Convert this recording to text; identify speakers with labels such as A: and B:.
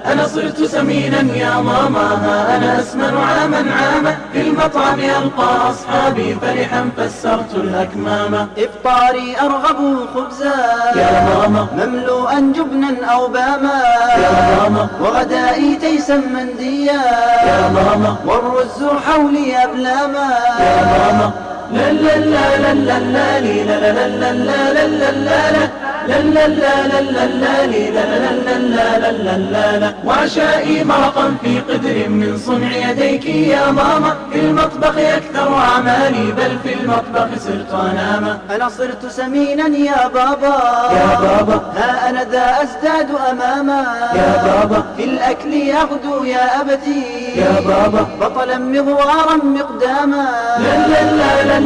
A: أنا صرت سمينا يا ماما، ها أنا أسمن عاما في المطعم ألقى أصحابي فرحا فسرت الأكمام.
B: إفطاري أرغب خبزا
A: يا ماما
B: مملوءا جبنا أو باما،
A: يا ماما
B: وغدائي تيسا منديا
A: يا ماما
B: والرز حولي أبلاما.
A: يا ماما لا لا لا لا لا لا لا لا لا لا لا لا لا. وعشائي مرقا في قدر من صنع يديك يا ماما، في المطبخ أكثر أعمالي بل في المطبخ صرت أنام.
B: أنا صرت سمينا يا بابا،
A: يا بابا
B: ها أنا ذا أزداد أماما.
A: يا بابا
B: في الأكل يغدو يا أبتي
A: يا بابا
B: بطلا مغوارا مقداما.
A: لا لا لا لا